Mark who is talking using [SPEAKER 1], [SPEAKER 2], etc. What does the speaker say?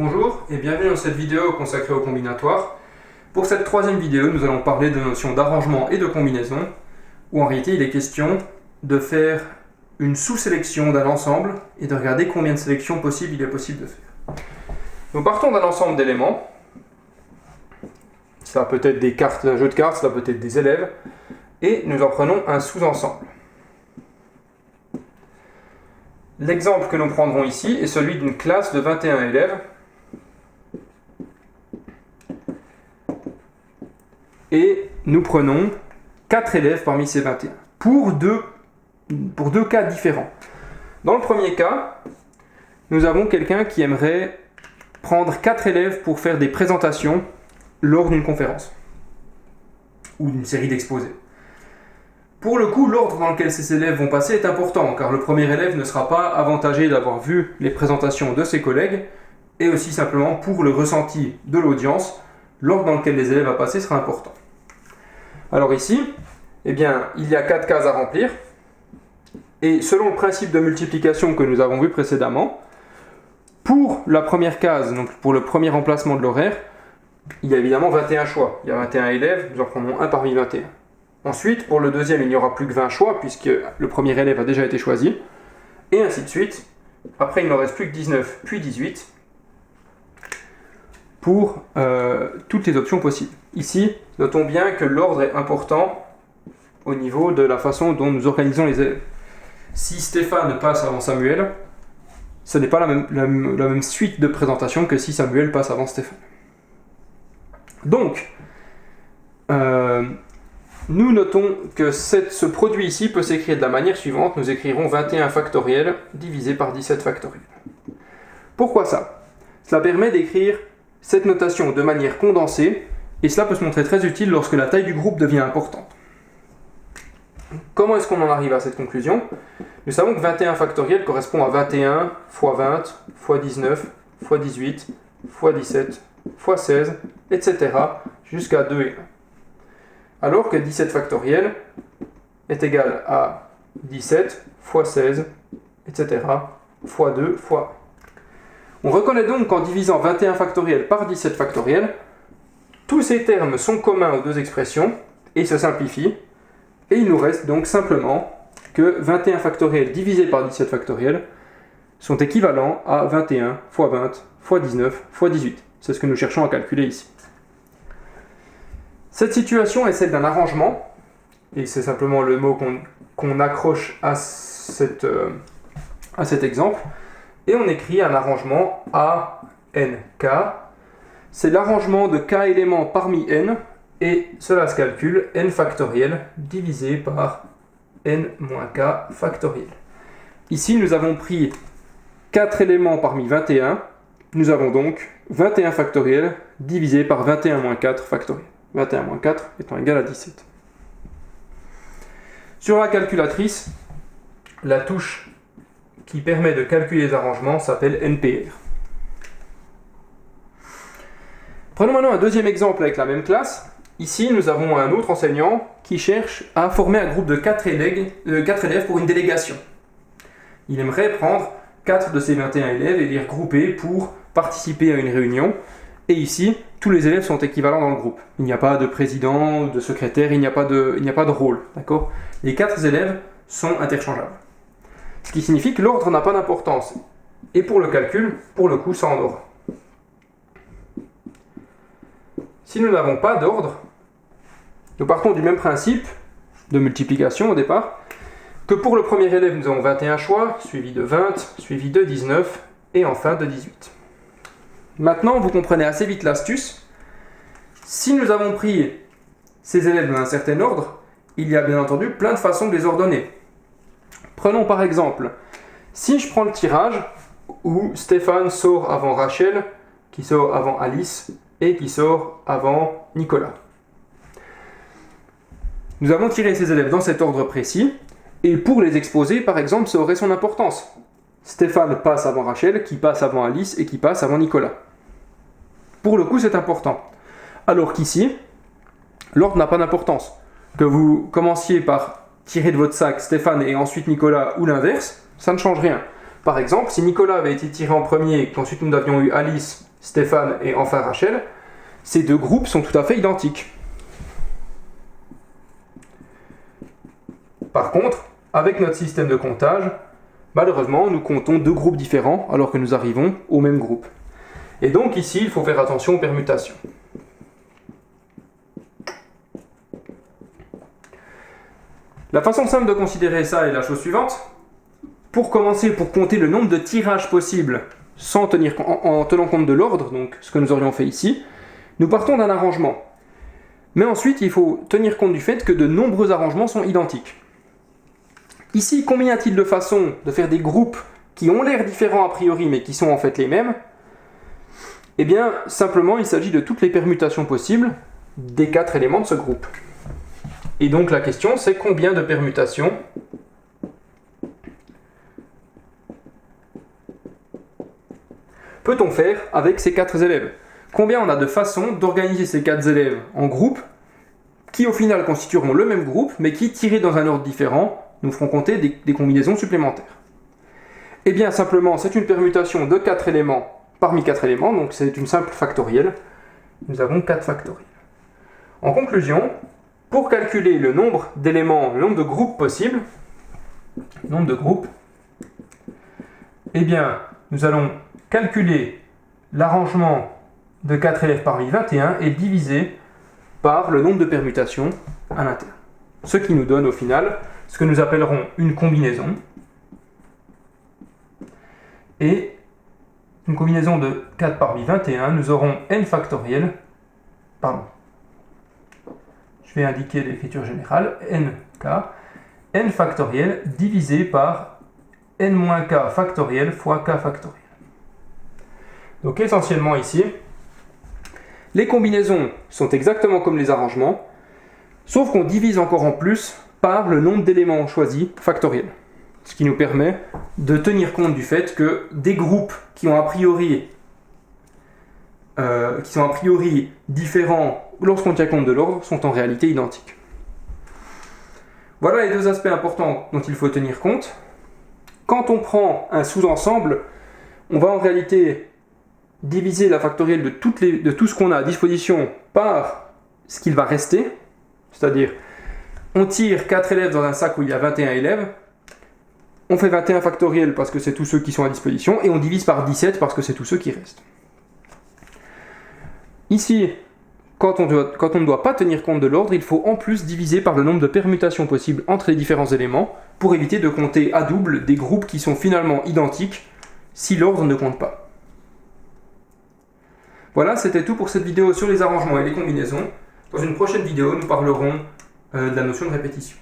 [SPEAKER 1] Bonjour et bienvenue dans cette vidéo consacrée au combinatoire. Pour cette troisième vidéo, nous allons parler de notions d'arrangement et de combinaison, où en réalité il est question de faire une sous-sélection d'un ensemble et de regarder combien de sélections possibles il est possible de faire. Nous partons d'un ensemble d'éléments. Ça peut être des cartes d'un jeu de cartes, ça peut être des élèves, et nous en prenons un sous-ensemble. L'exemple que nous prendrons ici est celui d'une classe de 21 élèves. Et nous prenons 4 élèves parmi ces 21, pour deux cas différents. Dans le premier cas, nous avons quelqu'un qui aimerait prendre 4 élèves pour faire des présentations lors d'une conférence ou d'une série d'exposés. Pour le coup, l'ordre dans lequel ces élèves vont passer est important, car le premier élève ne sera pas avantagé d'avoir vu les présentations de ses collègues, et aussi simplement pour le ressenti de l'audience, l'ordre dans lequel les élèves vont passer sera important. Alors ici, il y a 4 cases à remplir, et selon le principe de multiplication que nous avons vu précédemment, pour la première case, donc pour le premier remplacement de l'horaire, il y a évidemment 21 choix. Il y a 21 élèves, nous en prenons un parmi 21. Ensuite, pour le deuxième, il n'y aura plus que 20 choix, puisque le premier élève a déjà été choisi, et ainsi de suite. Après, il ne reste plus que 19, puis 18, pour toutes les options possibles. Ici, notons bien que l'ordre est important au niveau de la façon dont nous organisons les élèves. Si Stéphane passe avant Samuel, ce n'est pas la même suite de présentation que si Samuel passe avant Stéphane. Donc, nous notons que ce produit ici peut s'écrire de la manière suivante. Nous écrirons 21 factoriel divisé par 17 factoriel. Pourquoi ça? Cela permet d'écrire cette notation de manière condensée, et cela peut se montrer très utile lorsque la taille du groupe devient importante. Comment est-ce qu'on en arrive à cette conclusion? Nous savons que 21 factoriel correspond à 21 fois 20 fois 19 fois 18 fois 17 fois 16, etc. jusqu'à 2 et 1. Alors que 17 factoriel est égal à 17 fois 16, etc. fois 2 fois 1. On reconnaît donc qu'en divisant 21 factoriel par 17 factoriel, tous ces termes sont communs aux deux expressions et se simplifient, et il nous reste donc simplement que 21 factoriel divisé par 17 factoriel sont équivalents à 21 fois 20 fois 19 fois 18. C'est ce que nous cherchons à calculer ici. Cette situation est celle d'un arrangement, et c'est simplement le mot qu'on accroche à cet exemple, et on écrit un arrangement ANK. C'est l'arrangement de k éléments parmi n, et cela se calcule n factoriel divisé par n-k factoriel. Ici, nous avons pris 4 éléments parmi 21, nous avons donc 21 factoriel divisé par 21 moins 4 factoriel. 21 moins 4 étant égal à 17. Sur la calculatrice, la touche qui permet de calculer les arrangements s'appelle NPR. Prenons maintenant un deuxième exemple avec la même classe. Ici, nous avons un autre enseignant qui cherche à former un groupe de 4 élèves pour une délégation. Il aimerait prendre 4 de ces 21 élèves et les regrouper pour participer à une réunion. Et ici, tous les élèves sont équivalents dans le groupe. Il n'y a pas de président, de secrétaire, il n'y a pas de rôle. D'accord ? Les 4 élèves sont interchangeables. Ce qui signifie que l'ordre n'a pas d'importance. Et pour le calcul, pour le coup, ça en aura. Si nous n'avons pas d'ordre, nous partons du même principe de multiplication au départ, que pour le premier élève, nous avons 21 choix, suivi de 20, suivi de 19, et enfin de 18. Maintenant, vous comprenez assez vite l'astuce. Si nous avons pris ces élèves dans un certain ordre, il y a bien entendu plein de façons de les ordonner. Prenons par exemple, si je prends le tirage où Stéphane sort avant Rachel, qui sort avant Alice, et qui sort avant Nicolas. Nous avons tiré ces élèves dans cet ordre précis, et pour les exposer, par exemple, ça aurait son importance. Stéphane passe avant Rachel, qui passe avant Alice, et qui passe avant Nicolas. Pour le coup, c'est important. Alors qu'ici, l'ordre n'a pas d'importance. Que vous commenciez par tirer de votre sac Stéphane et ensuite Nicolas ou l'inverse, ça ne change rien. Par exemple, si Nicolas avait été tiré en premier et qu'ensuite nous avions eu Alice Stéphane et enfin Rachel, ces deux groupes sont tout à fait identiques. Par contre, avec notre système de comptage, malheureusement, nous comptons deux groupes différents alors que nous arrivons au même groupe. Et donc ici, il faut faire attention aux permutations. La façon simple de considérer ça est la chose suivante. Pour commencer, pour compter le nombre de tirages possibles en tenant compte de l'ordre, donc ce que nous aurions fait ici, nous partons d'un arrangement. Mais ensuite, il faut tenir compte du fait que de nombreux arrangements sont identiques. Ici, combien y a-t-il de façons de faire des groupes qui ont l'air différents a priori, mais qui sont en fait les mêmes? Eh bien, simplement, il s'agit de toutes les permutations possibles des 4 éléments de ce groupe. Et donc la question, c'est combien de permutations peut-on faire avec ces 4 élèves? Combien on a de façons d'organiser ces 4 élèves en groupes qui au final constitueront le même groupe, mais qui, tirés dans un ordre différent, nous feront compter des combinaisons supplémentaires? Eh bien, simplement, c'est une permutation de 4 éléments parmi 4 éléments, donc c'est une simple factorielle. Nous avons 4 factoriels. En conclusion, pour calculer le nombre d'éléments, le nombre de groupes possibles, eh bien, nous allons calculer l'arrangement de 4 élèves parmi 21 et diviser par le nombre de permutations à l'interne. Ce qui nous donne au final ce que nous appellerons une combinaison. Et une combinaison de 4 parmi 21, nous aurons n factoriel, je vais indiquer l'écriture générale, n factoriel divisé par n-k factoriel fois k factoriel. Donc essentiellement ici, les combinaisons sont exactement comme les arrangements, sauf qu'on divise encore en plus par le nombre d'éléments choisis factoriel. Ce qui nous permet de tenir compte du fait que des groupes qui sont a priori différents lorsqu'on tient compte de l'ordre sont en réalité identiques. Voilà les deux aspects importants dont il faut tenir compte. Quand on prend un sous-ensemble, on va en réalité diviser la factorielle de tout ce qu'on a à disposition par ce qu'il va rester, c'est-à-dire on tire 4 élèves dans un sac où il y a 21 élèves, on fait 21 factoriel parce que c'est tous ceux qui sont à disposition, et on divise par 17 parce que c'est tous ceux qui restent. Ici, quand on ne doit pas tenir compte de l'ordre, il faut en plus diviser par le nombre de permutations possibles entre les différents éléments pour éviter de compter à double des groupes qui sont finalement identiques si l'ordre ne compte pas. Voilà, c'était tout pour cette vidéo sur les arrangements et les combinaisons. Dans une prochaine vidéo, nous parlerons de la notion de répétition.